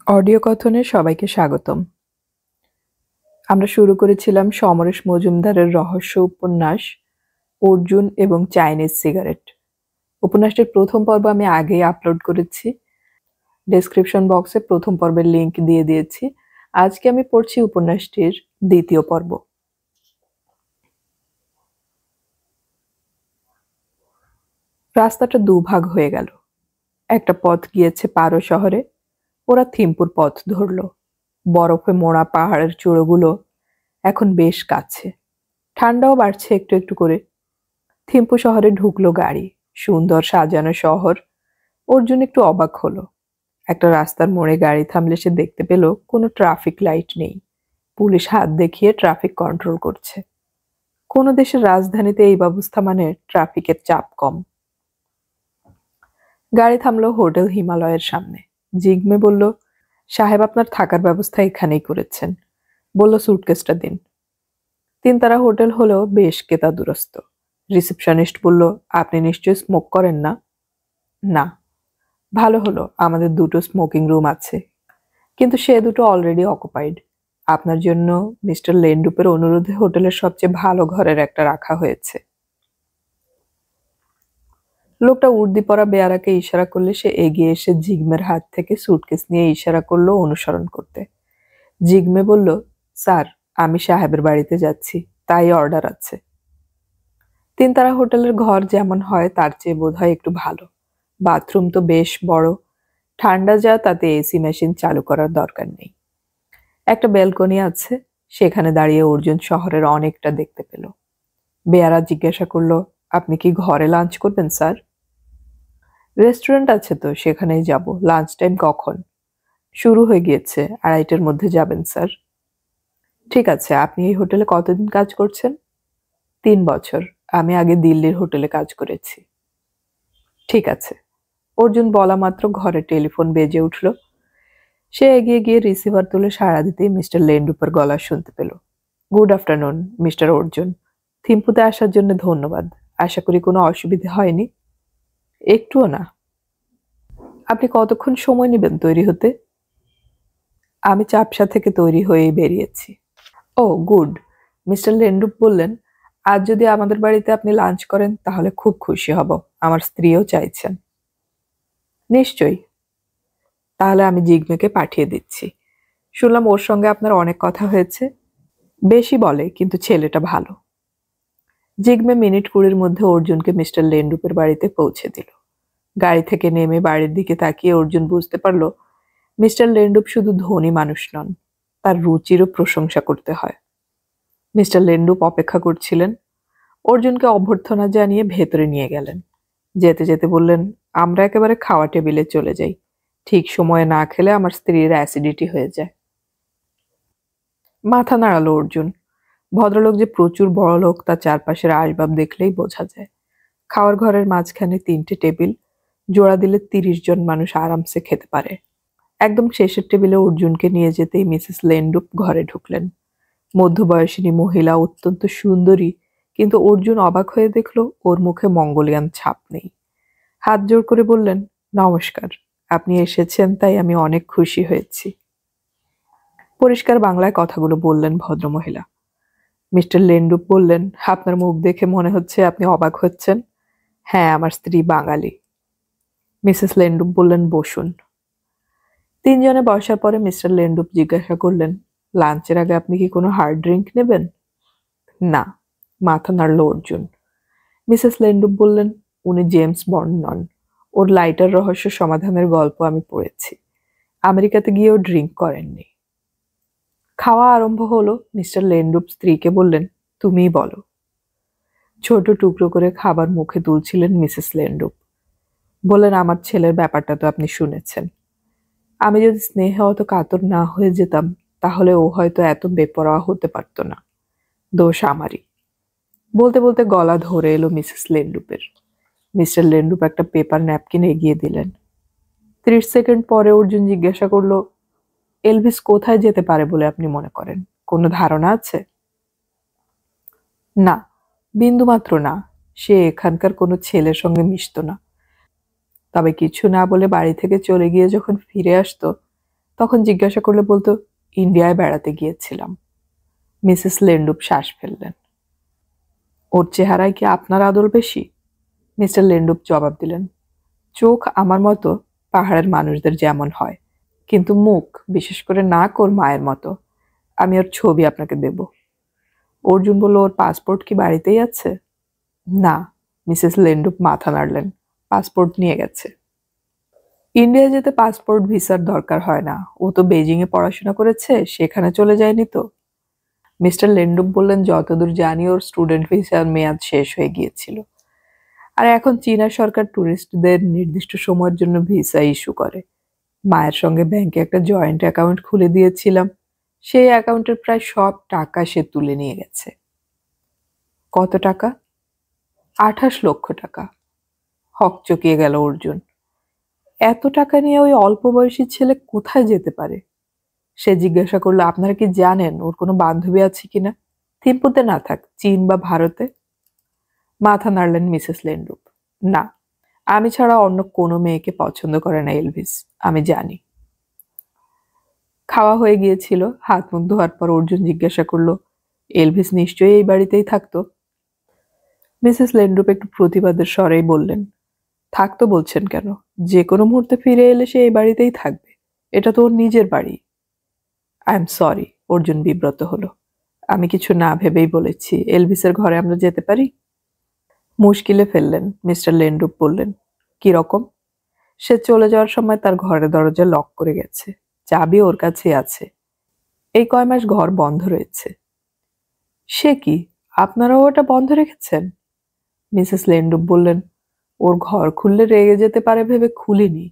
Audio কথনে সবাইকে স্বাগতম। আমরা শুরু করেছিলাম সমরেশ মজুমদারের রহস্য উপন্যাস অর্জুন এবং চাইনিজ সিগারেট। উপন্যাসটির প্রথম পর্ব আমি আগেই আপলোড করেছি। ডেসক্রিপশন বক্সে প্রথম পর্বের লিংক দিয়ে দিয়েছি। আজকে আমি পড়ছি উপন্যাসটির দ্বিতীয় পর্ব। রাস্তাটা দুভাগ হয়ে গেল। একটা পথ গিয়েছে পারো শহরে, ওরা থিম্পুর পথ ধরল। বরফে মোড়া পাহাড়ের চূড়োগুলো এখন বেশ কাছে, ঠান্ডাও বাড়ছে একটু একটু করে। থিম্পু শহরে ঢুকলো গাড়ি, সুন্দর সাজানো শহর। অর্জুন একটু অবাক হলো। একটা রাস্তার মোড়ে গাড়ি থামলে সে দেখতে পেল কোনো ট্রাফিক লাইট নেই। পুলিশ হাত দেখিয়ে ট্রাফিক কন্ট্রোল করছে। কোনো দেশের রাজধানীতে এই ব্যবস্থা মানে ট্রাফিকের চাপ কম। গাড়ি থামলো হোটেল হিমালয়ের সামনে। জিগমে বলল, সাহেব আপনার থাকার ব্যবস্থা এখানেই করেছেন। বলল, সুটকেসটা দিন। তিনতারা হোটেল হলেও বেশ কেতাদুরস্ত। রিসেপশনিস্ট বলল, আপনি নিশ্চয়ই স্মোক করেন না? না। ভালো হলো, আমাদের দুটো স্মোকিং রুম আছে, কিন্তু সে দুটো অলরেডি অকুপাইড। আপনার জন্য মিস্টার লেন্ডুপের অনুরোধে হোটেলের সবচেয়ে ভালো ঘরের একটা রাখা হয়েছে। লোকটা উর্দি পরা বেয়ারাকে ইশারা করলে সে এগিয়ে এসে জিগমের হাত থেকে সুটকেস নিয়ে ইশারা করলো অনুসরণ করতে। জিগমে বলল, স্যার, আমি সাহেবের বাড়িতে যাচ্ছি, তাই অর্ডার আছে। তিনতারা হোটেলের ঘর যেমন হয় তার চেয়ে বোধহয় একটু ভালো। বাথরুম তো বেশ বড়। ঠান্ডা যা তাতে এসি মেশিন চালু করার দরকার নেই। একটা ব্যালকনি আছে, সেখানে দাঁড়িয়ে অর্জুন শহরের অনেকটা দেখতে পেল। বেয়ারা জিজ্ঞাসা করলো, আপনি কি ঘরে লাঞ্চ করবেন স্যার? রেস্টুরেন্ট আছে তো, সেখানেই যাব। লাঞ্চ টাইম কখন? শুরু হয়ে গিয়েছে, 2:30টার মধ্যে যাবেন স্যার। ঠিক আছে। আপনি এই হোটেলে কতদিন কাজ করছেন? 3 বছর। আমি আগে দিল্লির হোটেলে কাজ করেছি। ঠিক আছে। অর্জুন বলা মাত্র ঘরে টেলিফোন বেজে উঠল। সে এগিয়ে গিয়ে রিসিভার তুলে সাড়া দিতেই মিস্টার লেন্ডুপের গলা শুনতে পেল। Good afternoon mister Arjun. থিম্পুতে আসার জন্য ধন্যবাদ। আশা করি কোনো অসুবিধা হয়নি? একটুও না। আপনি কতক্ষণ সময় নেবেন তৈরি হতে? আমি চাপসা থেকে তৈরি হয়েই বেরিয়েছি। ও গুড। মিস্টার লেন্ডুপ বললেন, আজ যদি আমাদের বাড়িতে আপনি লাঞ্চ করেন তাহলে খুব খুশি হব। আমার স্ত্রীও চাইছেন। নিশ্চয়ই। তাহলে আমি জিগমেকে পাঠিয়ে দিচ্ছি। শুনলাম ওর সঙ্গে আপনার অনেক কথা হয়েছে। বেশি বলে, কিন্তু ছেলেটা ভালো। জিগমে মিনিট 20-র মধ্যে অর্জুনকে মিস্টার লেন্ডুপের বাড়িতে পৌঁছে দিল। গাড়ি থেকে নেমে বাড়ির দিকে তাকিয়ে অর্জুন বুঝতে পারল, মিস্টার লেন্ডুপ শুধু ধনী মানুষ নন, তার রুচিরও প্রশংসা করতে হয়। মিস্টার লেন্ডুপ অপেক্ষা করছিলেন। অর্জুনকে অভ্যর্থনা জানিয়ে ভেতরে নিয়ে গেলেন। যেতে যেতে বললেন, আমরা একেবারে খাওয়া টেবিলে চলে যাই। ঠিক সময়ে না খেলে আমার স্ত্রীর অ্যাসিডিটি হয়ে যায়। মাথা নাড়ালো অর্জুন। ভদ্রলোক যে প্রচুর বড় লোক তা চারপাশের আসবাব দেখলেই বোঝা যায়। খাওয়ার ঘরের মাঝখানে 3টে টেবিল, জোড়া দিলে 30 জন মানুষ আরামসে খেতে পারে। একদম শেষের টেবিলে অর্জুনকে নিয়ে যেতেই মিসেস লেন্ডুপ ঘরে ঢুকলেন। মধ্যবয়সিনী মহিলা, অত্যন্ত সুন্দরী, কিন্তু অর্জুন অবাক হয়ে দেখল ওর মুখে মঙ্গোলিয়ান ছাপ নেই। হাত জোড় করে বললেন, নমস্কার, আপনি এসেছেন তাই আমি অনেক খুশি হয়েছি। পরিষ্কার বাংলায় কথাগুলো বললেন ভদ্রমহিলা। মিস্টার লেন্ডুপ বললেন, আপনার মুখ দেখে মনে হচ্ছে আপনি অবাক হচ্ছেন। হ্যাঁ, আমার স্ত্রী বাঙালি। মিসেস লেন্ডুপ বললেন, বসুন। তিনজনে বসার পরে মিস্টার লেন্ডুপ জিজ্ঞাসা করলেন, লাঞ্চের আগে আপনি কি কোনো হার্ড ড্রিঙ্ক নেবেন? না। মাথা নাড়ল অর্জুন। মিসেস লেন্ডুপ বললেন, উনি জেমস বন্ড নন। ওর লাইটার রহস্য সমাধানের গল্প আমি পড়েছি। আমেরিকাতে গিয়েও ড্রিঙ্ক করেননি। খাওয়া আরম্ভ হলো। মিস্টার লেন্ডুপ স্ত্রীকে বললেন, তুমিই বলো। ছোট টুকরো করে খাবার মুখে তুলছিলেন মিসেস লেন্ডুপ। বললেন, আমার ছেলের ব্যাপারটা তো আপনি শুনেছেন। আমি যদি স্নেহে অত কাতর না হয়ে যেতাম তাহলে ও হয়তো এত বেপরোয়া হতে পারত না। দোষ আমারই। বলতে বলতে গলা ধরে এলো মিসেস লেন্ডুপের। মিস্টার লেন্ডুপ একটা পেপার ন্যাপকিন এগিয়ে দিলেন। 30 সেকেন্ড পরে অর্জুন জিজ্ঞাসা করলো, এলভিস কোথায় যেতে পারে বলে আপনি মনে করেন? কোনো ধারণা আছে? না, বিন্দুমাত্র না। সে এখানকার কোনো ছেলের সঙ্গে মিশত না। তবে কিছু না বলে বাড়ি থেকে চলে গিয়ে যখন ফিরে আসতো তখন জিজ্ঞাসা করলে বলতো, ইন্ডিয়ায় বেড়াতে গিয়েছিলাম। মিসেস লেন্ডুপ শ্বাস ফেললেন। ওর চেহারায় কি আপনার আদর বেশি? মিস্টার লেন্ডুপ জবাব দিলেন, চোখ আমার মতো পাহাড়ের মানুষদের যেমন হয়, কিন্তু মুখ, বিশেষ করে নাক ওর মায়ের মতো। আমি ওর ছবি আপনাকে দেব। অর্জুন বলল, ওর পাসপোর্ট কি বাড়িতেই আছে? না। মিসেস লেন্ডুপ মাথা নাড়লেন। পাসপোর্ট নিয়ে গেছে। ইন্ডিয়া যেতে পাসপোর্ট ভিসার দরকার হয় না। ও তো বেজিং এ পড়াশোনা করেছে, সেখানে চলে যায়নি তো? মিস্টার লেন্ডুপ বললেন, যতদূর জানি ওর স্টুডেন্ট ভিসার মেয়াদ শেষ হয়ে গিয়েছিল। আর এখন চীনা সরকার ট্যুরিস্টদের নির্দিষ্ট সময়ের জন্য ভিসা ইস্যু করে। মায়ের সঙ্গে ব্যাংকে একটা জয়েন্ট অ্যাকাউন্ট খুলে দিয়েছিলাম, সেই অ্যাকাউন্টের প্রায় সব টাকা সে তুলে নিয়ে গেছে। কত টাকা? 28 লক্ষ টাকা। হকচকিয়ে গেল অর্জুন। এত টাকা নিয়ে ওই অল্প বয়সী ছেলে কোথায় যেতে পারে? সে জিজ্ঞাসা করলো, আপনারা কি জানেন ওর কোনো বান্ধবী আছে কিনা? থিম্পুতে না থাক, চীন বা ভারতে? মাথা নাড়লেন মিসেস লেন্ডুপ। না, আমি ছাড়া অন্য কোনো মেয়েকে পছন্দ করে না এলভিস, আমি জানি। খাওয়া হয়ে গিয়েছিল। হাত মুখ ধোয়ার পর অর্জুন জিজ্ঞাসা করলো, এলভিস নিশ্চয়ই এই বাড়িতেই থাকতো? মিসেস লেন্ডুপ একটু প্রতিবাদের স্বরেই বললেন, থাকতো বলছেন কেন? যে কোনো মুহূর্তে ফিরে এলে সে এই বাড়িতেই থাকবে। এটা তো ওর নিজের বাড়ি। I am sorry. অর্জুন বিব্রত হলো। আমি কিছু না ভেবেই বলেছি, এলভিসের ঘরে আমরা যেতে পারি? মুশকিলে ফেললেন। মিস্টার লেন্ডুপ বললেন, কি রকম? সে চলে যাওয়ার সময় তার ঘরের দরজা লক করে গেছে, চাবি ওর কাছে আছে। এই কয় মাস ঘর বন্ধ রয়েছে। সে কি, আপনারাও ওটা বন্ধ রেখেছেন? মিসেস লেন্ডুপ বললেন, ওর ঘর খুললে রেগে যেতে পারে ভেবে খুলিনি।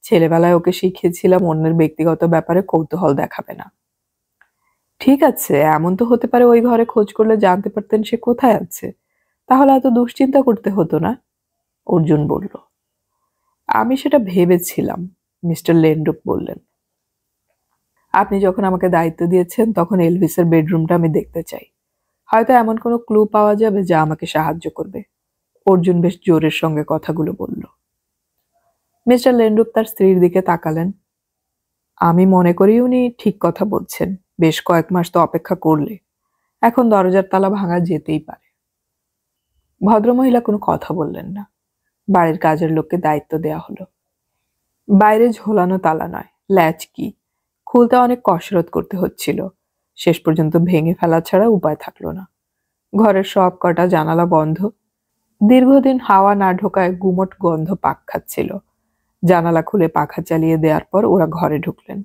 ছেলেবেলায় ওকে শিখিয়েছিলাম অন্যের ব্যক্তিগত ব্যাপারে কৌতূহল দেখাবে না। ঠিক আছে, এমন তো হতে পারে ওই ঘরে খোঁজ করলে জানতে পারতেন সে কোথায় আছে, তাহলে এত দুশ্চিন্তা করতে হতো না। অর্জুন বলল। আমি সেটা ভেবেছিলাম। মিস্টার লেন্ডুপ বললেন, আপনি যখন আমাকে দায়িত্ব দিয়েছেন তখন এলভিসের বেডরুমটা আমি দেখতে চাই। হয়তো এমন কোনো ক্লু পাওয়া যাবে যা আমাকে সাহায্য করবে। অর্জুন বেশ জোরের সঙ্গে কথাগুলো বলল। মিস্টার লেন্ডুপ তার স্ত্রীর দিকে তাকালেন। আমি মনে করি উনি ঠিক কথা বলছেন। বেশ কয়েক মাস তো অপেক্ষা করলে এখন দরজার তালা ভাঙা যেতেই পারে। ভদ্রমহিলা কোনো কথা বললেন না। বাড়ির কাজের লোককে দায়িত্ব দেয়া হলো। বাইরে ঝোলানো তালা নয়, ল্যাচ কি, খুলতে অনেক কসরত করতে হচ্ছিল। শেষ পর্যন্ত ভেঙে ফেলা ছাড়া উপায় থাকলো না। ঘরের সব কটা জানালা বন্ধ। দীর্ঘদিন হাওয়া না ঢোকায় গুমোট গন্ধ পাক খাচ্ছিল। জানালা খুলে পাখা চালিয়ে দেওয়ার পর ওরা ঘরে ঢুকলেন।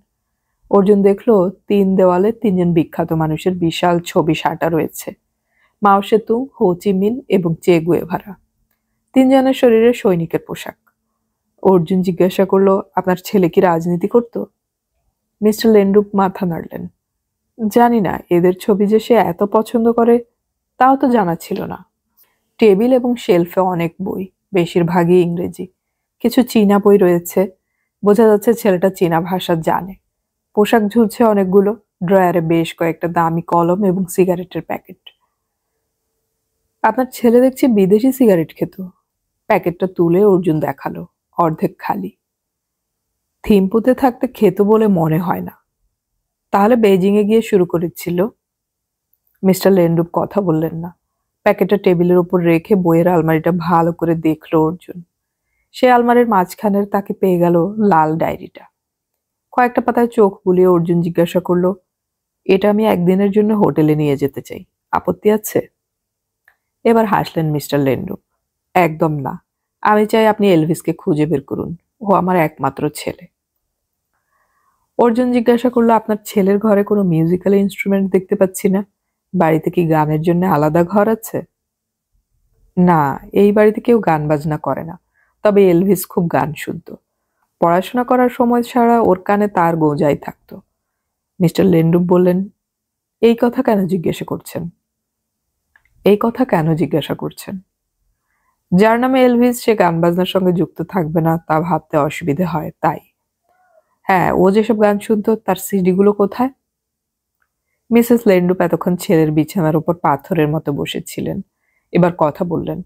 অর্জুন দেখলো 3 দেওয়ালে 3জন বিখ্যাত মানুষের বিশাল ছবি সাঁটা রয়েছে। মাও সেতুং, হো চি মিন এবং চে গুয়েভারা। 3 জনের শরীরে সৈনিকের পোশাক। অর্জুন জিজ্ঞাসা করলো, আপনার ছেলে কি রাজনীতি করতো? মিস্টার লেন্ডুপ মাথা নাড়লেন। জানি না, এদের ছবি যে সে এত পছন্দ করে তাও তো জানা ছিল না। টেবিল এবং শেলফে অনেক বই, বেশিরভাগই ইংরেজি। কিছু চীনা বই রয়েছে। বোঝা যাচ্ছে ছেলেটা চীনা ভাষা জানে। পোশাক ঝুলছে অনেকগুলো। ড্রয়ারে বেশ কয়েকটা দামি কলম এবং সিগারেটের প্যাকেট। আপনার ছেলে দেখছি বিদেশি সিগারেট খেত। প্যাকেটটা তুলে অর্জুন দেখালো, অর্ধেক খালি। থিম্পুতে থাকতে খেত বলে মনে হয় না। তাহলে বেজিং এ গিয়ে শুরু করেছিল? মিস্টার লেন্ডুপ কথা বললেন না। প্যাকেটটা টেবিলের উপর রেখে বইয়ের আলমারিটা ভালো করে দেখলো অর্জুন। সে আলমারির মাঝখানের তাকে পেয়ে গেল লাল ডায়েরিটা। কয়েকটা পাতায় চোখ বুলিয়ে অর্জুন জিজ্ঞাসা করলো, এটা আমি একদিনের জন্য হোটেলে নিয়ে যেতে চাই, আপত্তি আছে? এবার হাসলেন মিস্টার লেন্ডুপ। একদম না। আমি চাই আপনি এলভিসকে খুঁজে বের করুন। ও আমার একমাত্র ছেলে। অর্জুন জিজ্ঞাসা করলো, আপনার ছেলের ঘরে কোনো মিউজিক্যাল ইনস্ট্রুমেন্ট দেখতে পাচ্ছি না। বাড়িতে কি গানের জন্য আলাদা ঘর আছে? না, এই বাড়িতে কেউ গান বাজনা করে না। তবে এলভিস খুব গান শুনতো। পড়াশোনা করার সময় ছাড়া ওর কানে তার গোঁজাই থাকতো। মিস্টার লেন্ডুপ বললেন, এই কথা কেন জিজ্ঞাসা করছেন? এই কথা কেন জিজ্ঞাসা করছেন? যার নামে এলভিস সে গান বাজনার সঙ্গে যুক্ত থাকবে না তা ভাবতে অসুবিধে হয়, তাই। হ্যাঁ, ও যেসব গান শুনতো তার সিডিগুলো কোথায়? মিসেস লেন্ডুপ এতক্ষণ ছেলের বিছানার উপর পাথরের মতো বসেছিলেন। এবার কথা বললেন,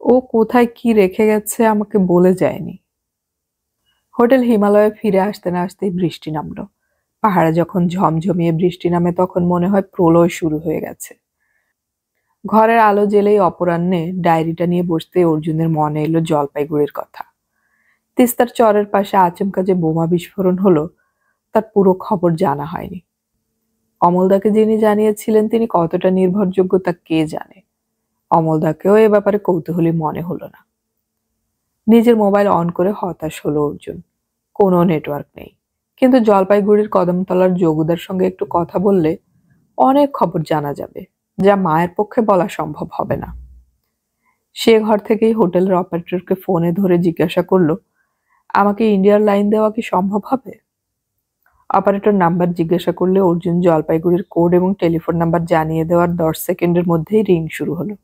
ও কোথায় কি রেখে গেছে আমাকে বলে যায়নি। হোটেল হিমালয়ে ফিরে আসতে না আসতেই বৃষ্টি নামলো। পাহাড়ে যখন ঝমঝমিয়ে বৃষ্টি নামে তখন মনে হয় প্রলয় শুরু হয়ে গেছে। ঘরের আলো জ্বেলেই অপরাহ্নে ডায়েরিটা নিয়ে বসতে অর্জুনের মনে এলো জলপাইগুড়ির কথা। তিস্তার চরের পাশে আচমকা যে বোমা বিস্ফোরণ হলো তার পুরো খবর জানা হয়নি। অমলদাকে যিনি জানিয়েছিলেন তিনি কতটা নির্ভরযোগ্য তা কে জানে। অমলদাকেও এ ব্যাপারে কৌতূহলী মনে হলো না। নিজের মোবাইল অন করে হতাশ হলো অর্জুন। কোনো নেটওয়ার্ক নেই, কিন্তু জলপাইগুড়ির কদমতলার যোগুদার সঙ্গে একটু কথা বললে অনেক খবর জানা যাবে, যা মায়ের পক্ষে বলা সম্ভব হবে না। সে ঘর থেকেই হোটেলের অপারেটরকে ফোনে ধরে জিজ্ঞাসা করলো, আমাকে ইন্ডিয়ার লাইন দেওয়া কি সম্ভব হবে? অপারেটর নাম্বার জিজ্ঞাসা করলে অর্জুন জলপাইগুড়ির কোড এবং টেলিফোন নাম্বার জানিয়ে দেওয়ার 10 সেকেন্ডের মধ্যেই রিং শুরু হলো।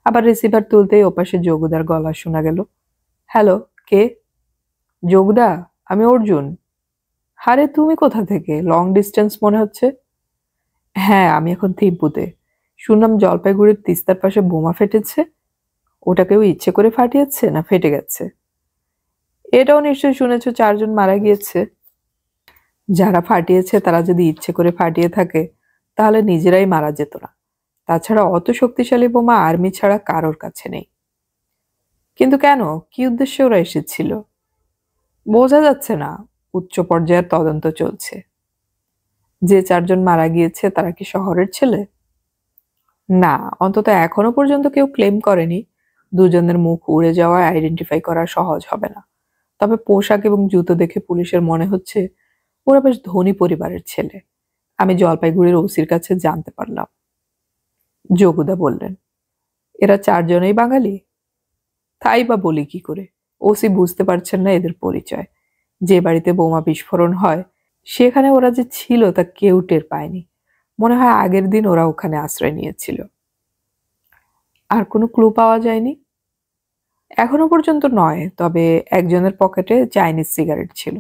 আবার রিসিভার তুলতেই ওপাশে যোগুদার গলা শোনা গেল, হ্যালো, কে? যোগদা, আমি অর্জুন। আরে তুমি কোথা থেকে? লং ডিস্টেন্স মনে হচ্ছে। হ্যাঁ, আমি এখন থিম্পুতে। শুনলাম জলপাইগুড়ির তিস্তার পাশে বোমা ফেটেছে। ওটা কেউ ইচ্ছে করে ফাটিয়েছে না ফেটে গেছে? এটাও নিশ্চয়ই শুনেছো 4 জন মারা গিয়েছে। যারা ফাটিয়েছে তারা যদি ইচ্ছে করে ফাটিয়ে থাকে তাহলে নিজেরাই মারা যেত না। তাছাড়া অত শক্তিশালী বোমা আর্মি ছাড়া কারোর কাছে নেই। কিন্তু কেন, কি উদ্দেশ্যে ওরা এসেছিল? বোঝা যাচ্ছে না, উচ্চ পর্যায়ের তদন্ত চলছে। যে 4 জন মারা গিয়েছে তারা কি শহরের ছেলে? না, অন্তত এখনো পর্যন্ত কেউ ক্লেম করেনি। দুজনের মুখ উড়ে যাওয়ায় আইডেন্টিফাই করা সহজ হবে না। তবে পোশাক এবং জুতো দেখে পুলিশের মনে হচ্ছে ওরা বেশ ধনী পরিবারের ছেলে। আমি জলপাইগুড়ির ওসির কাছে জানতে পারলাম। যোগুদা বললেন, এরা 4 জনেই বাঙালি? তাই বা বলি কি করে? ওসি বুঝতে পারছেন না এদের পরিচয়। যে বাড়িতে বোমা বিস্ফোরণ হয় সেখানে ওরা যে ছিল তা কেউ টের পায়নি। মনে হয় আগের দিন ওরা ওখানে আশ্রয় নিয়েছিল। আর কোনো ক্লু পাওয়া যায়নি? এখনো পর্যন্ত নয়, তবে একজনের পকেটে চাইনিজ সিগারেট ছিল।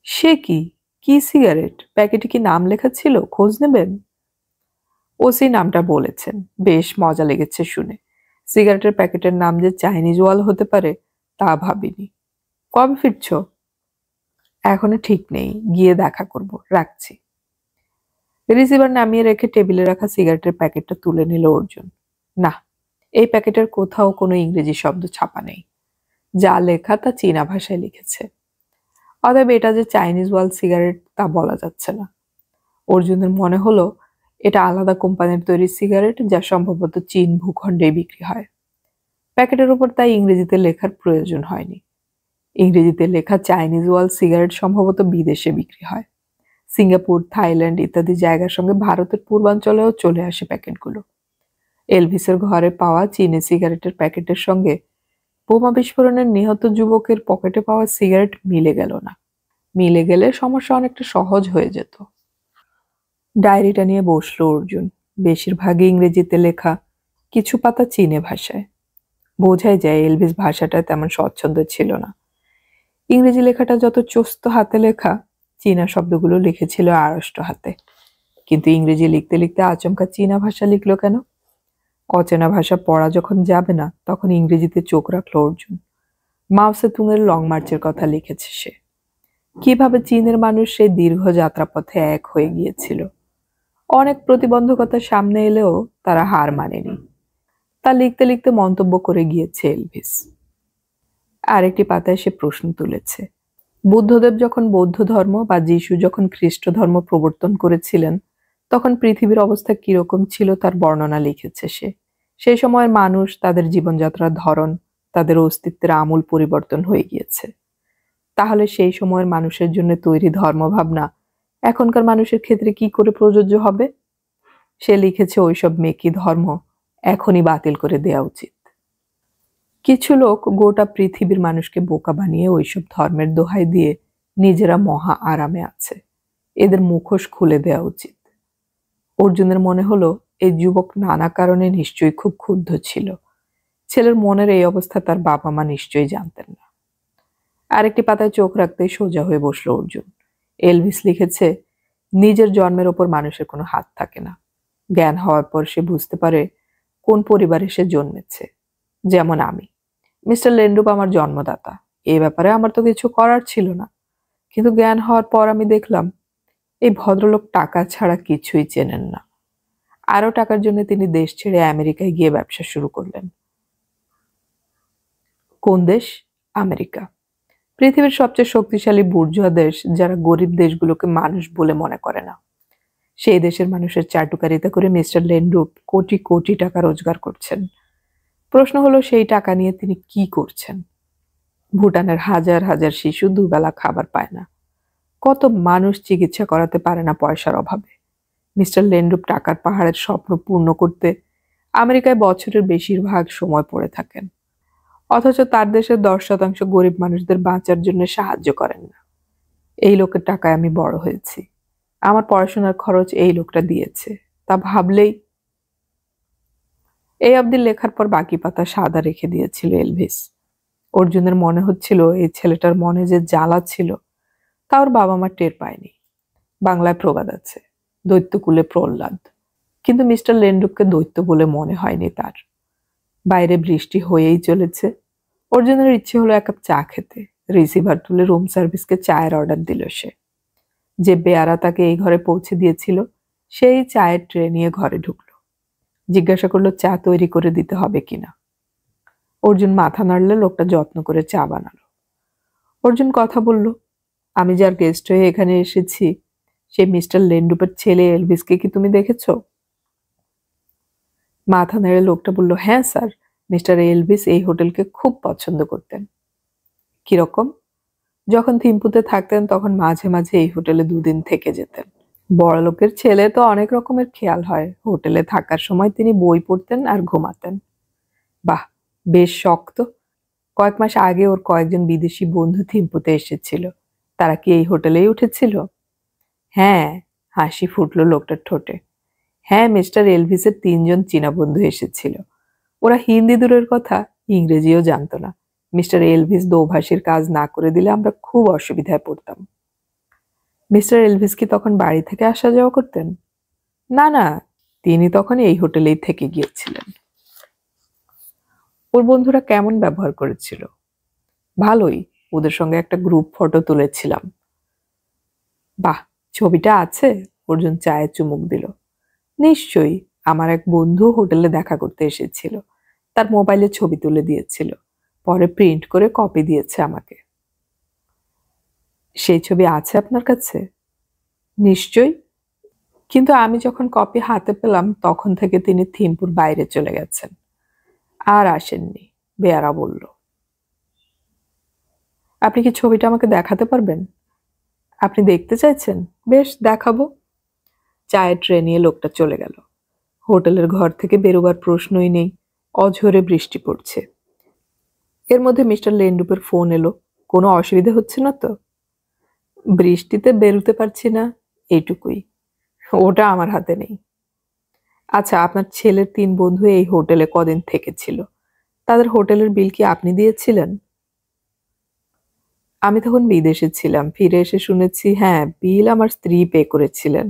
সে কি? কি সিগারেট? প্যাকেটে কি নাম লেখা ছিল? খোঁজ নেবেন? ওসি নামটা বলেছেন, বেশ মজা লেগেছে শুনে। সিগারেটের প্যাকেটের নাম যে চাইনিজ ওয়াল হতে পারে তা ভাবিনি। কবে ফিরছ? এখনো ঠিক নেই, গিয়ে দেখা করব, রাখছি। রিসিভার নামিয়ে রেখে টেবিলে রাখা সিগারেটের প্যাকেটটা তুলে নিল অর্জুন। না, এই প্যাকেটের কোথাও কোনো ইংরেজি শব্দ ছাপা নেই। যা লেখা তা চীনা ভাষায় লিখেছে। অতএব এটা যে চাইনিজ ওয়াল সিগারেট তা বলা যাচ্ছে না। অর্জুনের মনে হলো এটা আলাদা কোম্পানির তৈরি সিগারেট, যা সম্ভবত চীন ভূখণ্ডে বিক্রি হয়। প্যাকেটের উপর তাই ইংরেজিতে লেখার প্রয়োজন হয়নি। ইংরেজিতে লেখা চাইনিজ ওয়াল সিগারেট সম্ভবত বিদেশে বিক্রি হয়। সিঙ্গাপুর, থাইল্যান্ড ইত্যাদি জায়গার সঙ্গে ভারতের পূর্বাঞ্চলেও চলে আসে প্যাকেটগুলো। এলভিসের ঘরে পাওয়া চীনে সিগারেটের প্যাকেটের সঙ্গে বোমা বিস্ফোরণের নিহত যুবকের পকেটে পাওয়া সিগারেট মিলে গেল না। মিলে গেলে সমস্যা অনেকটা সহজ হয়ে যেত। ডায়েরিটা নিয়ে বসলো অর্জুন। বেশিরভাগই ইংরেজিতে লেখা, কিছু পাতা চীনে ভাষায়। বোঝাই যায় এলভিস ভাষাটা তেমন স্বচ্ছন্দ ছিল না। ইংরেজি লেখাটা যত চোস্ত হাতে লেখা, চীনা শব্দগুলো লিখেছিল আড়ষ্ট হাতে। কিন্তু ইংরেজি লিখতে লিখতে আচমকা চীনা ভাষা লিখলো কেন? অচেনা ভাষা পড়া যখন যাবে না তখন ইংরেজিতে চোখ রাখলো অর্জুন। মাও সেতুংয়ের লং মার্চের কথা লিখেছে সে। কিভাবে চীনের মানুষ সেই দীর্ঘ যাত্রাপথে এক হয়ে গিয়েছিল। অনেক প্রতিবন্ধকতার সামনে এলেও তারা হার মানেনি। তা লিখতে লিখতে মন্তব্য করে গিয়েছে এলভিস। আরেকটি পাতায় সে প্রশ্ন তুলেছে, বুদ্ধদেব যখন বৌদ্ধ ধর্ম বা যিশু যখন খ্রিস্ট ধর্ম প্রবর্তন করেছিলেন তখন পৃথিবীর অবস্থা কিরকম ছিল তার বর্ণনা লিখেছে সে। সেই সময়ের মানুষ, তাদের জীবনযাত্রার ধরন, তাদের অস্তিত্বের আমূল পরিবর্তন হয়ে গিয়েছে। তাহলে সেই সময়ের মানুষের জন্য তৈরি ধর্মভাবনা এখনকার মানুষের ক্ষেত্রে কি করে প্রযোজ্য হবে? সে লিখেছে ওইসব মেকি ধর্ম এখনই বাতিল করে দেওয়া উচিত। কিছু লোক গোটা পৃথিবীর মানুষকে বোকা বানিয়ে ওইসব ধর্মের দোহাই দিয়ে নিজেরা মহা আরামে আছে। এদের মুখোশ খুলে দেওয়া উচিত। অর্জুনের মনে হলো এই যুবক নানা কারণে নিশ্চয়ই খুব ক্ষুব্ধ ছিল। ছেলের মনের এই অবস্থা তার বাবা মা নিশ্চয়ই জানতেন না। আরেকটি পাতায় চোখ রাখতেই সোজা হয়ে বসলো অর্জুন। এলভিস লিখেছে, নিজের জন্মের ওপর মানুষের কোনো হাত থাকে না। জ্ঞান হওয়ার পর সে বুঝতে পারে কোন পরিবারে সে জন্মেছে। যেমন আমি। মিস্টার লেন্ডুপ আমার জন্মদাতা, এই ব্যাপারে আমার তো কিছু করার ছিল না, কিন্তু জ্ঞান হওয়ার পর আমি দেখলাম এই ভদ্রলোক টাকা ছাড়া কিছুই চেনেন না। আরো টাকার জন্য তিনি দেশ ছেড়ে আমেরিকায় গিয়ে ব্যবসা শুরু করলেন। কোন দেশ? আমেরিকা। পৃথিবীর সবচেয়ে শক্তিশালী বুর্জোয়া দেশ, যারা গরিব দেশগুলোকে মানুষ বলে মনে করে না। সেই দেশের মানুষের চাটুকারিতা করে মিস্টার লেন্ড্রুপ কোটি কোটি টাকা রোজগার করছেন। প্রশ্ন হলো, সেই টাকা নিয়ে তিনি কি করছেন? ভুটানের হাজার হাজার শিশু দুবেলা খাবার পায় না। কত মানুষ চিকিৎসা করাতে পারে না পয়সার অভাবে। মিস্টার লেন্ড্রুপ টাকার পাহাড়ের স্বপ্ন পূর্ণ করতে আমেরিকায় বছরের বেশিরভাগ সময় পড়ে থাকেন, অথচ তার দেশের 10% গরিব মানুষদের বাঁচার জন্য সাহায্য করেন না। এই লোকের টাকায় আমি বড় হয়েছি। আমার পড়াশোনার খরচ এই লোকটা দিয়েছে, তা ভাবলেই। এই অবধি লেখার পর বাকি পাতা সাদা রেখে দিয়েছিল এলভিস। অর্জুনের মনে হচ্ছিল এই ছেলেটার মনে যে জ্বালা ছিল তা ওর বাবা মা টের পায়নি। বাংলায় প্রবাদ আছে, দৈত্যকুলে প্রহ্লাদ। কিন্তু মিস্টার লেন্ড্রুপকে দৈত্য বলে মনে হয়নি তার। বাইরে বৃষ্টি হয়েই চলেছে। অর্জুনের ইচ্ছে হলো এক কাপ চা খেতে। রিসিভার তুলে রুম সার্ভিসকে চায়ের অর্ডার দিল সে। যে বেয়ারা তাকে এই ঘরে পৌঁছে দিয়েছিল সেই চায়ের ট্রে নিয়ে ঘরে ঢুকলো। জিজ্ঞাসা করলো চা তৈরি করে দিতে হবে কিনা। অর্জুন মাথা নাড়লে লোকটা যত্ন করে চা বানালো। অর্জুন কথা বলল, আমি যার গেস্ট হয়ে এখানে এসেছি সেই মিস্টার লেন্ড্রুপের ছেলে এলভিসকে কি তুমি দেখেছো? মাথা নেড়ে লোকটা বলল, হ্যাঁ স্যার, মিস্টার এলভিস এই হোটেলকে খুব পছন্দ করতেন। কিরকম? যখন থিম্পুতে থাকতেন তখন মাঝে মাঝে এই হোটেলে 2 দিন থেকে যেতেন। বড়লোকের ছেলে তো অনেক রকমের খেয়াল হয়। হোটেলে থাকার সময় তিনি বই পড়তেন আর ঘুমাতেন। বাহ, বেশ শক্ত। কয়েক মাস আগে ওর কয়েকজন বিদেশি বন্ধু থিম্পুতে এসেছিল। তারা কি এই হোটেলেই উঠেছিল? হ্যাঁ, হাসি ফুটলো লোকটার ঠোঁটে। হ্যাঁ, মিস্টার এলভিসের 3 জন চীনা বন্ধু এসেছিল। ওরা হিন্দি দূরের কথা, ইংরেজিও জানতো না। মিস্টার এলভিস দোভাষীর কাজ না করে দিলে আমরা খুব অসুবিধায় পড়তাম। মিস্টার এলভিস কি তখন বাড়ি থেকে আসা যাওয়া করতেন? না না, তিনি তখন এই হোটেলেই থেকে গিয়েছিলেন। ওর বন্ধুরা কেমন ব্যবহার করেছিল? ভালোই, ওদের সঙ্গে একটা গ্রুপ ফটো তুলেছিলাম। বাহ, ছবিটা আছে? অর্জুন চায়ে চুমুক দিল। নিশ্চয়ই, আমার এক বন্ধু হোটেলে দেখা করতে এসেছিল। তার মোবাইলে ছবি তুলে দিয়েছিল, পরে প্রিন্ট করে কপি দিয়েছে আমাকে। সেই ছবি আছে আপনার কাছে? নিশ্চয়ই, কিন্তু আমি যখন কপি হাতে পেলাম তখন থেকে তিনি থিম্পুর বাইরে চলে গেছেন, আর আসেননি, বেয়ারা বলল। আপনি কি ছবিটা আমাকে দেখাতে পারবেন? আপনি দেখতে চাইছেন? বেশ, দেখাবো। চায়ের ট্রে নিয়ে লোকটা চলে গেল। হোটেলের ঘর থেকে বেরোবার প্রশ্নই নেই। অঝোরে বৃষ্টি পড়ছে। এর মধ্যে মিস্টার লেন্ড্রুপের ফোন এলো। কোনো অসুবিধা হচ্ছে না তো? বৃষ্টিতে বেরোতে পারছি না, এইটুকুই। ওটা আমার হাতে নেই। আচ্ছা, আপনার ছেলের 3 বন্ধু এই হোটেলে কদিন থেকেছিল? তাদের হোটেলের বিল কি আপনি দিয়েছিলেন? আমি তখন বিদেশে ছিলাম। ফিরে এসে শুনেছি, হ্যাঁ, বিল আমার স্ত্রী পে করেছিলেন।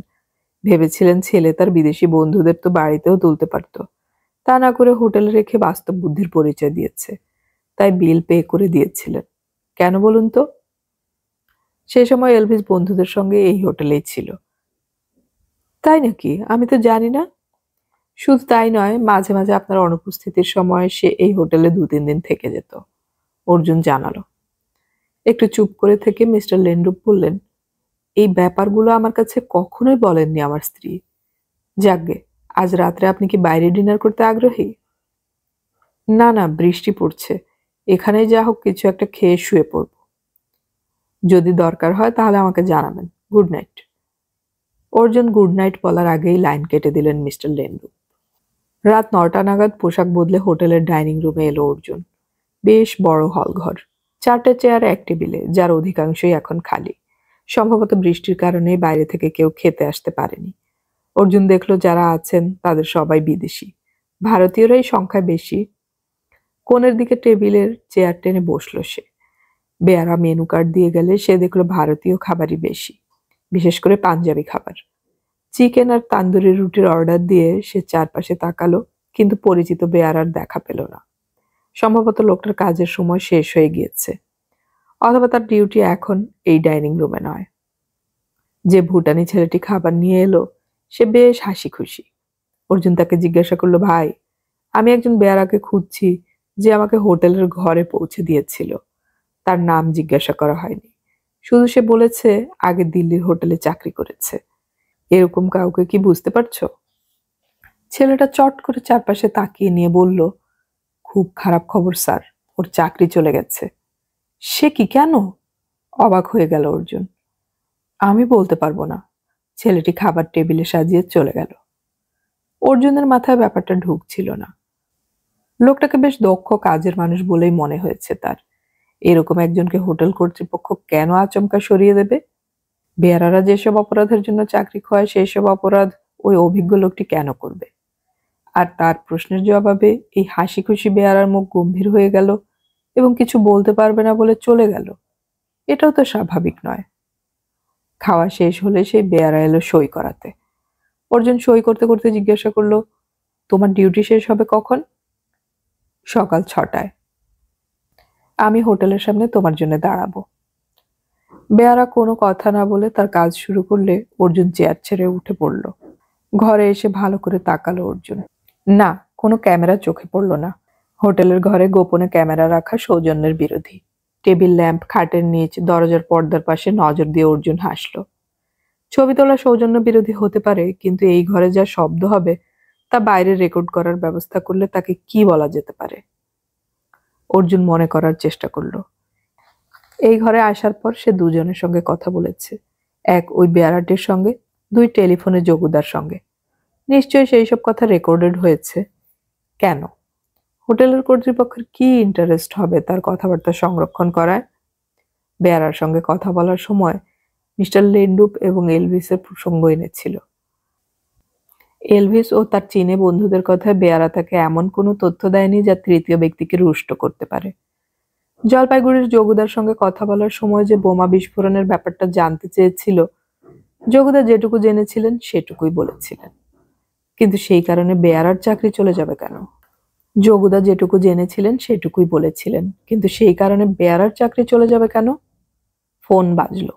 ভেবেছিলেন ছেলে তার বিদেশি বন্ধুদের তো বাড়িতেও তুলতে পারত। তা না করে হোটেলে রেখে বাস্তব বুদ্ধির পরিচয় দিয়েছে। তাই বিল পে করে দিয়েছিলেন। কেন বলুন তো? সে সময় এলভিস বন্ধুদের সঙ্গে এই হোটেলেই ছিল। তাই নাকি? আমি তো জানি না। শুধু তাই নয়, মাঝে মাঝে আপনার অনুপস্থিতির সময় সে এই হোটেলে 2-3 দিন থেকে যেত। অর্জুন জানালো। একটু চুপ করে থেকে মিস্টার লেন্ড্রুপ বললেন, এই ব্যাপারগুলো আমার কাছে কখনোই বলেননি আমার স্ত্রী। যাকগে, আজ রাত্রে আপনি কি বাইরে ডিনার করতে আগ্রহী? না না, বৃষ্টি পড়ছে। এখানেই যা হোক কিছু একটা খেয়ে শুয়ে পড়ব। যদি দরকার হয় তাহলে আমাকে জানাবেন। Good night. Arjun good night বলার আগেই লাইন কেটে দিলেন মিস্টার লেন্ড্রুপ। রাত 9টা নাগাদ পোশাক বদলে হোটেলের ডাইনিং রুমে এলো অর্জুন। বেশ বড় হল ঘর। 4টে চেয়ার, এক টেবিলে, যার অধিকাংশই এখন খালি। সম্ভবত বৃষ্টির কারণে বাইরে থেকে কেউ খেতে আসতে পারেনি। অর্জুন দেখলো যারা আছেন তাদের সবাই বিদেশি। ভারতীয়রাই সংখ্যায় বেশি। কোণের দিকে টেবিলের চেয়ার টেনে বসলো সে। বেয়ারা মেনু কার্ড দিয়ে গেলে সে দেখলো ভারতীয় খাবারই বেশি, বিশেষ করে পাঞ্জাবি খাবার। চিকেন আর তান্দুরি রুটির অর্ডার দিয়ে সে চারপাশে তাকালো, কিন্তু পরিচিত বেয়ারার দেখা পেল না। সম্ভবত লোকটার কাজের সময় শেষ হয়ে গিয়েছে। অথবা তার ডিউটি এখন এই ডাইনিং রুমে নয়। যে ভুটানি ছেলেটি খাবার নিয়ে এলো সে বেশ হাসি খুশি। অর্জুন তাকে জিজ্ঞাসা করলো, ভাই, আমি একজন বেয়ারাকে খুঁজছি যে আমাকে হোটেলের ঘরে পৌঁছে দিয়েছিল। তার নাম জিজ্ঞাসা করা হয়নি, শুধু সে বলেছে আগে দিল্লির হোটেলে চাকরি করেছে। এরকম কাউকে কি বুঝতে পারছো? ছেলেটা চট করে চারপাশে তাকিয়ে নিয়ে বলল, খুব খারাপ খবর স্যার, ওর চাকরি চলে গেছে। সে কি, কেন? অবাক হয়ে গেল অর্জুন। আমি বলতে পারবো না। ছেলেটি খাবার টেবিলে সাজিয়ে চলে গেল। অর্জুনের মাথায় ব্যাপারটা ঢুকছিল না। লোকটাকে বেশ দক্ষ কাজের মানুষ বলেই মনে হয়েছে তার। এরকম একজনকে হোটেল কর্তৃপক্ষ কেন আচমকা সরিয়ে দেবে? বেয়ারারা যেসব অপরাধের জন্য চাকরি খোয়ায় সেই সব অপরাধ ওই অভিজ্ঞ লোকটি কেন করবে? আর তার প্রশ্নের জবাবে এই হাসি খুশি বেয়ারার মুখ গম্ভীর হয়ে গেল এবং কিছু বলতে পারবে না বলে চলে গেল। এটাও তো স্বাভাবিক নয়। খাওয়া শেষ হলে সেই বেয়ারা এলো সই করাতে। অর্জুন সই করতে করতে জিজ্ঞাসা করলো, তোমার ডিউটি শেষ হবে কখন? সকাল 6টায়। আমি হোটেলের সামনে তোমার জন্য দাঁড়াবো। বেয়ারা কোনো কথা না বলে তার কাজ শুরু করলে অর্জুন চেয়ার ছেড়ে উঠে পড়ল। ঘরে এসে ভালো করে তাকালো অর্জুন। না, কোনো ক্যামেরা চোখে পড়ল না। হোটেলের ঘরে গোপনে ক্যামেরা রাখা সৌজন্যের বিরোধী। টেবিল ল্যাম্প, খাটের নিচ, দরজার পর্দার পাশে নজর দিয়ে অর্জুন হাসল। ছবি তোলা সৌজন্য বিরোধী হতে পারে, কিন্তু এই ঘরে যা শব্দ হবে তা বাইরে রেকর্ড করার ব্যবস্থা করলে তাকে কি বলা যেতে পারে? অর্জুন মনে করার চেষ্টা করলো। এই ঘরে আসার পর সে দুজনের সঙ্গে কথা বলেছে। এক ওই বেয়ারাটির সঙ্গে, দুই টেলিফোনে যোগুদার সঙ্গে। নিশ্চয়ই সেই সব কথা রেকর্ডেড হয়েছে। কেন? হোটেলের কর্তৃপক্ষের কি ইন্টারেস্ট হবে তার কথাবার্তা সংরক্ষণ করায়? বেয়ারার সঙ্গে কথা বলার সময় মিস্টার লেন্ডুপ এবং এলভিসের প্রসঙ্গ এনেছিল। এলভিস ও তার চীনে বন্ধুদের কথায় বেয়ারা তাকে এমন কোনো তথ্য দেয়নি যা তৃতীয় ব্যক্তিকে রুষ্ট করতে পারে। জলপাইগুড়ির যোগুদার সঙ্গে কথা বলার সময় যে বোমা বিস্ফোরণের ব্যাপারটা জানতে চেয়েছিল, যোগুদা যেটুকু জেনেছিলেন সেটুকুই বলেছিলেন। কিন্তু সেই কারণে বেয়ারার চাকরি চলে যাবে কেন? যোগুদা যেটুকু জেনেছিলেন সেটুকুই বলেছিলেন, কিন্তু সেই কারণে বেয়ারার চাকরি চলে যাবে কেন? ফোন বাজলো।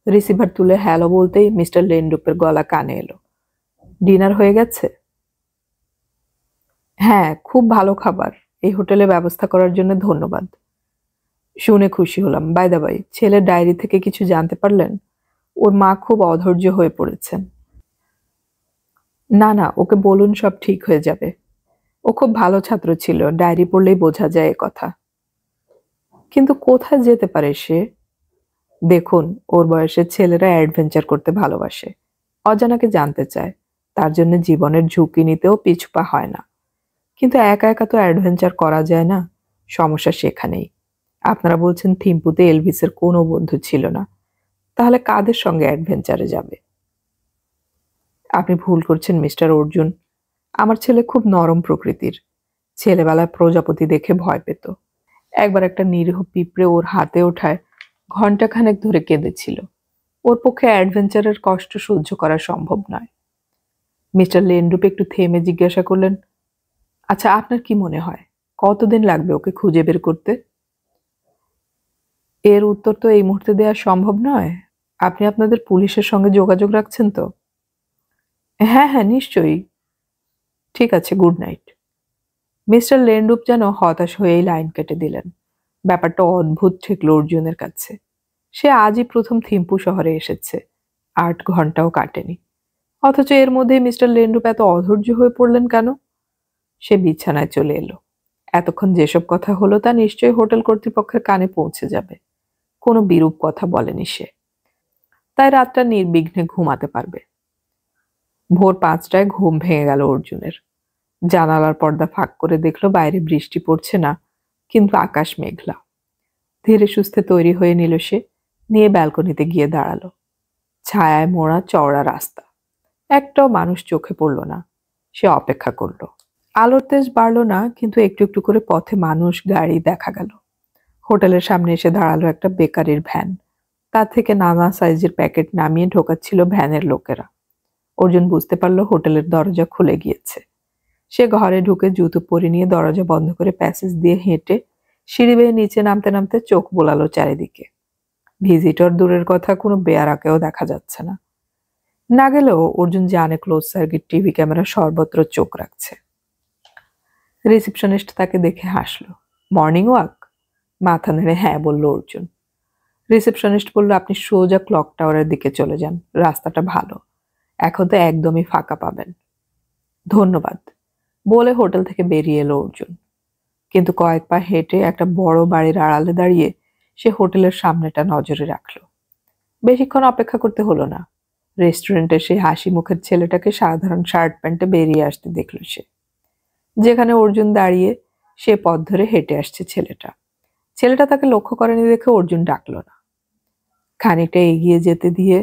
রিসিভার তুলে হ্যালো বলতেই মিস্টার লেন্ডুপের গলা কানে এলো। ডিনার হয়ে গেছে? হ্যাঁ, খুব ভালো খাবার। এই হোটেলে ব্যবস্থা করার জন্য ধন্যবাদ। শুনে খুশি হলাম। বাই দা বাই, ছেলের ডায়েরি থেকে কিছু জানতে পারলেন? ওর মা খুব অধৈর্য হয়ে পড়েছেন। না না, ওকে বলুন সব ঠিক হয়ে যাবে। ও খুব ভালো ছাত্র ছিল, ডায়েরি পড়লেই বোঝা যায় এ কথা। কিন্তু কোথায় যেতে পারে সে? দেখুন, ওর বয়সের ছেলেরা অ্যাডভেঞ্চার করতে ভালোবাসে, অজানাকে জানতে চায়। তার জন্য জীবনের ঝুঁকি নিতেও পিছপা হয় না। কিন্তু একা একা তো অ্যাডভেঞ্চার করা যায় না। সমস্যা সেখানেই। আপনারা বলছেন থিম্পুতে এলভিসের কোনো বন্ধু ছিল না, তাহলে কাদের সঙ্গে অ্যাডভেঞ্চারে যাবে? আপনি ভুল করছেন মিস্টার অর্জুন। আমার ছেলে খুব নরম প্রকৃতির। ছেলেবেলায় প্রজাপতি দেখে ভয় পেত। একবার একটা নিরীহ পিঁপড়ে ওর হাতে ওঠায় ঘন্টাখানেক ধরে কেঁদেছিল। ওর পক্ষে অ্যাডভেঞ্চারের কষ্ট সহ্য করা সম্ভব নয়। মিস্টার লেন্ডুপ একটু থেমে জিজ্ঞাসা করলেন, আচ্ছা, আপনার কি মনে হয় কতদিন লাগবে ওকে খুঁজে বের করতে? এর উত্তর তো এই মুহূর্তে দেওয়া সম্ভব নয়। আপনি আপনাদের পুলিশের সঙ্গে যোগাযোগ রাখছেন তো? হ্যাঁ হ্যাঁ, নিশ্চয়ই। ঠিক আছে, গুড নাইট। মিস্টার লেন্ডুপ যেন হতাশ হয়েই লাইন কেটে দিলেন। ব্যাপারটা অদ্ভুত ঠেকল অর্জুনের কাছে। সে আজই প্রথম থিম্পু শহরে এসেছে, 8 ঘন্টাও কাটেনি। অথচ এর মধ্যে মিস্টার লেন্ডুপ এত অধৈর্য হয়ে পড়লেন কেন? সে বিছানায় চলে এলো। এতক্ষণ যেসব কথা হলো তা নিশ্চয়ই হোটেল কর্তৃপক্ষের কানে পৌঁছে যাবে। কোনো বিরূপ কথা বলেনি সে, তাই রাতটা নির্বিঘ্নে ঘুমাতে পারবে। ভোর 5টায় ঘুম ভেঙে গেল অর্জুনের। জানালার পর্দা ফাঁক করে দেখলো বাইরে বৃষ্টি পড়ছে না, কিন্তু আকাশ মেঘলা। ধীরে সুস্থে তৈরি হয়ে নিল সে, নিয়ে ব্যালকনিতে গিয়ে দাঁড়ালো। ছায়ায় মোড়া চওড়া রাস্তা, একটাও মানুষ চোখে পড়ল না। সে অপেক্ষা করলো। আলোর তেজ বাড়লো না, কিন্তু একটু একটু করে পথে মানুষ, গাড়ি দেখা গেল। হোটেলের সামনে এসে দাঁড়ালো একটা বেকারির ভ্যান। তার থেকে নানা সাইজের প্যাকেট নামিয়ে ঢোকাচ্ছিল ভ্যানের লোকেরা। অর্জুন বুঝতে পারলো হোটেলের দরজা খুলে গিয়েছে। সে ঘরে ঢুকে জুতো পরে নিয়ে দরজা বন্ধ করে প্যাসেজ দিয়ে হেঁটে সিঁড়ি বেয়ে নিচে নামতে নামতে চোখ বোলালো চারিদিকে। ভিজিটর দূরের কথা, কোনো বেয়ারাকেও দেখা যাচ্ছে না। না গেলেও অর্জুন জানে ক্লোজ সার্কিট টিভি ক্যামেরা সর্বত্র চোখ রাখছে। রিসেপশনিস্ট তাকে দেখে হাসলো। Morning walk? মাথা নেড়ে হ্যাঁ বলল অর্জুন। রিসেপশনিস্ট বলল, আপনি সোজা ক্লক টাওয়ারের দিকে চলে যান, রাস্তাটা ভালো, এখন তো একদমই ফাঁকা পাবেন। ধন্যবাদ বলে হোটেল থেকে বেরিয়ে এলো অর্জুন। কিন্তু কয়েক পা হেঁটে একটা বড় বাড়ির আড়ালে দাঁড়িয়ে সে হোটেলের সামনেটা নজরে রাখলো। বেশিক্ষণ অপেক্ষা করতে হলো না। রেস্টুরেন্টে সেই হাসি মুখের ছেলেটাকে সাধারণ শার্ট প্যান্টে বেরিয়ে আসতে দেখল সে। যেখানে অর্জুন দাঁড়িয়ে সে পথ ধরে হেঁটে আসছে ছেলেটা তাকে লক্ষ্য করেনি দেখে অর্জুন ডাকলো না। খানিকটা এগিয়ে যেতে দিয়ে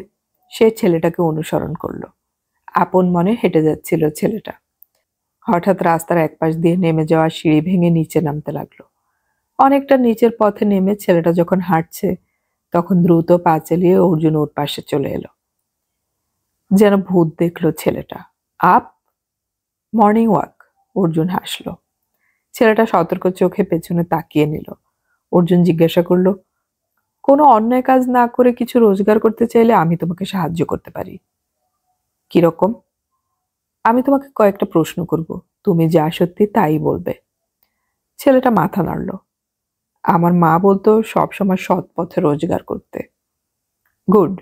সে ছেলেটাকে অনুসরণ করলো। আপন মনে হেঁটে যাচ্ছিল ছেলেটা। হঠাৎ রাস্তার একপাশ দিয়ে নেমে যাওয়া সিঁড়ি ভেঙে নিচে নামতে লাগলো। অনেকটা নিচের পথে নেমে ছেলেটা যখন হাঁটছে তখন দ্রুত পা চালিয়ে অর্জুন ওর পাশে চলে এলো। যেন ভূত দেখলো ছেলেটা। আপ? Morning walk? অর্জুন হাসলো। ছেলেটা সতর্ক চোখে পেছনে তাকিয়ে নিল। অর্জুন জিজ্ঞাসা করলো, কোনো অন্যায় কাজ না করে কিছু রোজগার করতে চাইলে আমি তোমাকে সাহায্য করতে পারি। কিরকম? আমি তোমাকে কয়েকটা প্রশ্ন করব, তুমি যা সত্যি তাই বলবে। ছেলেটা মাথা নাড়ল। আমার মা বলতো সবসময় সৎ পথে রোজগার করতে। গুড।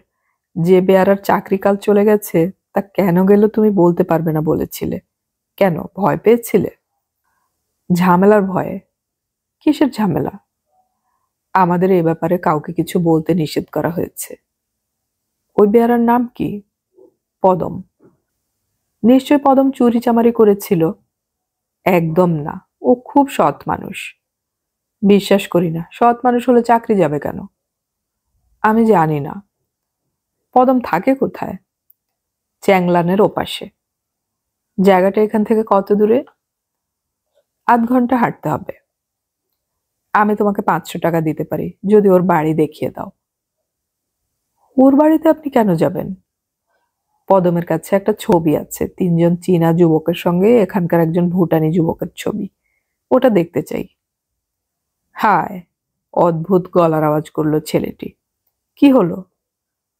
যে বেয়ারার চাকরি কাল চলে গেছে তা কেন গেল তুমি বলতে পারবে না বলেছিলে। কেন, ভয় পেয়েছিলে? ঝামেলার ভয়ে। কিসের ঝামেলা? আমাদের এ ব্যাপারে কাউকে কিছু বলতে নিষেধ করা হয়েছে। ওই বেয়ারার নাম কি? পদম। নিশ্চয় পদম চুরি চামারি করেছিল। একদম না, ও খুব সৎ মানুষ। বিশ্বাস করি না, সৎ মানুষ হলে চাকরি যাবে কেন? আমি জানি না। পদম থাকে কোথায়? চ্যাংলানের ওপাশে। জায়গাটা এখান থেকে কত দূরে? আধ ঘন্টা হাঁটতে হবে। আমি তোমাকে 500 টাকা দিতে পারি যদি ওর বাড়ি দেখিয়ে দাও। ওর বাড়িতে আপনি কেন যাবেন? পদমের কাছে একটা ছবি আছে, 3জন চীনা যুবকের সঙ্গে এখানকার একজন ভুটানি যুবকের ছবি, ওটা দেখতে চাই। হায়! অদ্ভুত গলার আওয়াজ করলো ছেলেটি। কি হলো?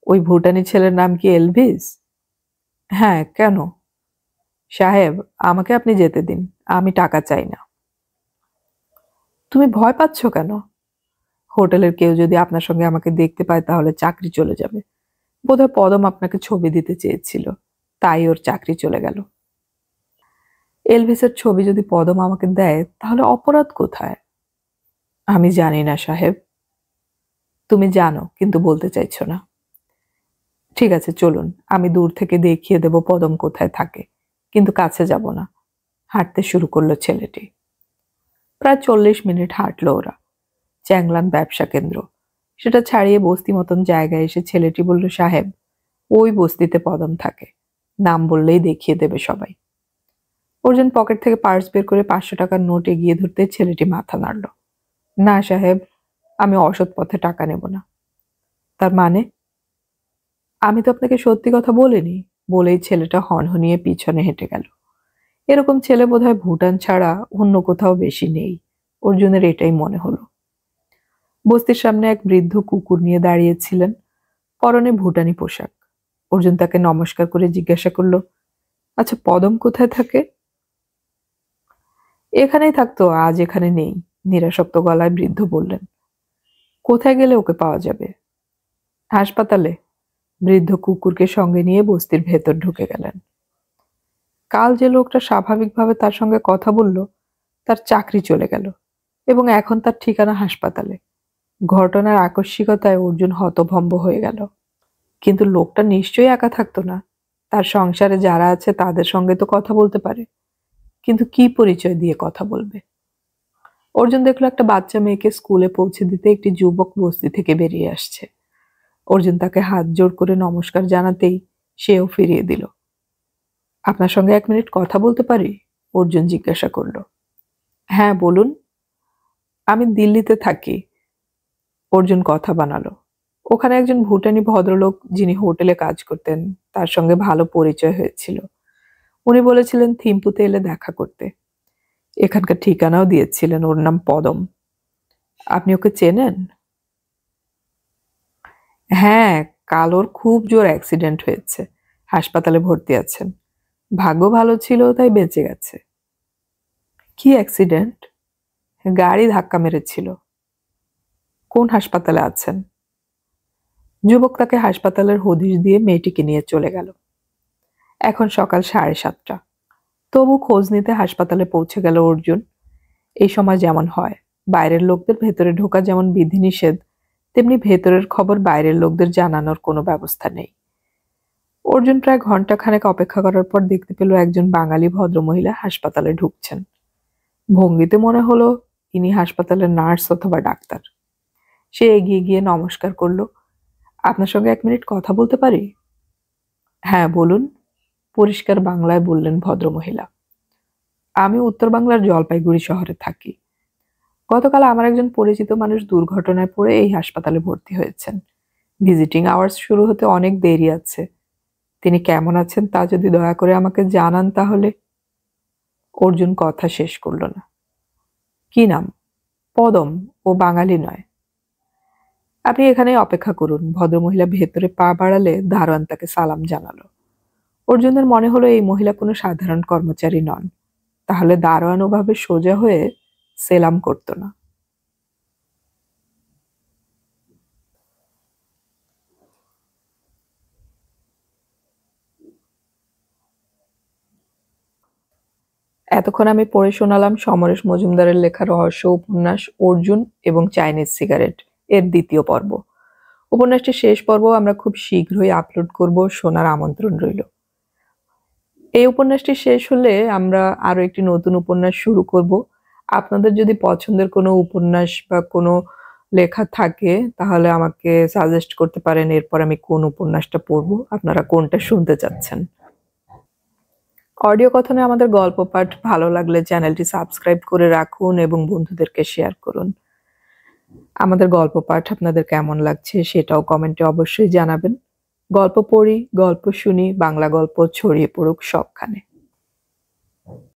ওই ভুটানি ছেলের নাম কি এলভিস? হ্যাঁ, কেন? সাহেব, আমাকে আপনি যেতে দিন, আমি টাকা চাই না। তুমি ভয় পাচ্ছ কেন? হোটেলের কেউ যদি আপনার সঙ্গে আমাকে দেখতে পায় তাহলে চাকরি চলে যাবে। বোধহয় পদম আপনাকে ছবি দিতে চেয়েছিল, তাই ওর চাকরি চলে গেল। এলভিসের ছবি যদি পদম আমাকে দেয় তাহলে অপরাধ কোথায়? আমি জানি না সাহেব। তুমি জানো কিন্তু বলতে চাইছো না। ঠিক আছে, চলুন, আমি দূর থেকে দেখিয়ে দেব পদম কোথায় থাকে, কিন্তু কাছে যাব না। হাঁটতে শুরু করলো ছেলেটি। প্রায় 40 মিনিট হাঁটলো ওরা। চ্যাংলান ব্যবসা কেন্দ্র, সেটা ছাড়িয়ে বস্তি মতন জায়গায় এসে ছেলেটি বলল, সাহেব, ওই বস্তিতে পদম থাকে, নাম বললেই দেখিয়ে দেবে সবাই। অর্জুন পকেট থেকে পার্স বের করে 500 টাকার নোট এগিয়ে ধরতে ছেলেটি মাথা নাড়ল। না সাহেব, আমি অসৎ পথে টাকা নেব না। তার মানে? আমি তো আপনাকে সত্যি কথা বলিনি। বলেই ছেলেটা হনহনিয়ে পিছনে হেঁটে গেল। এরকম ছেলে বোধহয় ভুটান ছাড়া অন্য কোথাও বেশি নেই, অর্জুনের এটাই মনে হলো। বস্তির সামনে এক বৃদ্ধ কুকুর নিয়ে দাঁড়িয়েছিলেন, পরনে ভুটানি পোশাক। অর্জুন তাকে নমস্কার করে জিজ্ঞাসা করলো, আচ্ছা পদম কোথায় থাকে? এখানেই থাকতো, আজ এখানে নেই, নিরাসক্ত গলায় বৃদ্ধ বললেন। কোথায় গেলে ওকে পাওয়া যাবে? হাসপাতালে। বৃদ্ধ কুকুরকে সঙ্গে নিয়ে বস্তির ভেতর ঢুকে গেলেন। কাল যে লোকটা স্বাভাবিকভাবে তার সঙ্গে কথা বলল তার চাকরি চলে গেল এবং এখন তার ঠিকানা হাসপাতালে। ঘটনার আকস্মিকতায় অর্জুন হতভম্ব হয়ে গেল। কিন্তু লোকটা নিশ্চয়ই একা থাকতো না, তার সংসারে যারা আছে তাদের সঙ্গে তো কথা বলতে পারে, কিন্তু কি পরিচয় দিয়ে কথা বলবে? অর্জুন দেখলো একটা বাচ্চা মেয়েকে স্কুলে পৌঁছে দিতে একটি যুবক বস্তি থেকে বেরিয়ে আসছে। অর্জুন তাকে হাত জোড় করে নমস্কার জানাতেই সেও ফিরিয়ে দিল। আপনার সঙ্গে 1 মিনিট কথা বলতে পারি? অর্জুন জিজ্ঞাসা করলো। হ্যাঁ বলুন। আমি দিল্লিতে থাকি। অর্জুন কথা বানালো। ওখানে একজন ভুটানি ভদ্রলোক যিনি হোটেলে কাজ করতেন, তার সঙ্গে ভালো পরিচয় হয়েছিল। উনি বলেছিলেন থিম্পুতে এলে দেখা করতে। এখানকার ঠিকানাও দিয়েছিলেন, ওর নাম পদম। আপনি ওকে চেনেন? হ্যাঁ, কাল ওর খুব জোর অ্যাক্সিডেন্ট হয়েছে। হাসপাতালে ভর্তি আছেন। ভাগ্য ভালো ছিল তাই বেঁচে গেছে। কি অ্যাক্সিডেন্ট? গাড়ি ধাক্কা মেরেছিল। কোন হাসপাতালে আছেন? যুবক তাকে হাসপাতালের হদিশ দিয়ে মেয়েটিকে নিয়ে চলে গেল। এখন সকাল 7:30। তবু খোঁজ নিতে হাসপাতালে পৌঁছে গেল অর্জুন। এই সময় যেমন হয়, বাইরের লোকদের ভেতরে ঢোকা যেমন বিধিনিষেধ, তেমনি ভেতরের খবর বাইরের লোকদের জানানোর কোনো ব্যবস্থা নেই। অর্জুন প্রায় ঘন্টাখানেক অপেক্ষা করার পর দেখতে পেল একজন বাঙালি ভদ্রমহিলা হাসপাতালে ঢুকছেন। ভঙ্গিতে মনে হলো ইনি হাসপাতালের নার্স অথবা ডাক্তার। সে এগিয়ে গিয়ে নমস্কার করলো। আপনার সঙ্গে 1 মিনিট কথা বলতে পারি? হ্যাঁ, বলুন, পরিষ্কার বাংলায় বললেন ভদ্রমহিলা। আমি উত্তর বাংলার জলপাইগুড়ি শহরে থাকি। গতকাল আমার একজন পরিচিত মানুষ দুর্ঘটনায় পড়ে এই হাসপাতালে ভর্তি হয়েছেন। ভিজিটিং আওয়ার্স শুরু হতে অনেক দেরি আছে। তিনি কেমন আছেন তা যদি দয়া করে আমাকে জানান তাহলে। অর্জুন কথা শেষ করল না। কি নাম? পদম। ও বাঙালি নয়। আপনি এখানেই অপেক্ষা করুন। ভদ্রমহিলা ভেতরে পা বাড়ালে দারোয়ান তাকে সালাম জানালো। অর্জুনের মনে হলো এই মহিলা কোনো সাধারণ কর্মচারী নন। তাহলে দারোয়ান ওভাবে সোজা হয়ে সেলাম করতো না। এতক্ষণ আমি পড়ে শোনালাম সমরেশ মজুমদারের লেখা রহস্য উপন্যাস অর্জুন এবং চাইনিজ সিগারেট এর 2য় পর্ব। উপন্যাসটির শেষ পর্ব আমরা খুব শীঘ্রই আপলোড করব, শোনার আমন্ত্রণ রইল। এই উপন্যাসটি শেষ হলে আমরা আরো একটি নতুন উপন্যাস শুরু করব। আপনাদের যদি পছন্দের কোনো উপন্যাস বা কোনো লেখা থাকে তাহলে আমাকে সাজেস্ট করতে পারেন, এরপর আমি কোন উপন্যাসটা পড়বো, আপনারা কোনটা শুনতে চাচ্ছেন। অডিও কথনে আমাদের গল্প পাঠ ভালো লাগলে চ্যানেলটি সাবস্ক্রাইব করে রাখুন এবং বন্ধুদেরকে শেয়ার করুন। আমাদের গল্প পাঠ আপনাদের কেমন লাগছে সেটাও কমেন্টে অবশ্যই জানাবেন। গল্প পড়ি, গল্প শুনি, বাংলা গল্প ছড়িয়ে পড়ুক সবখানে।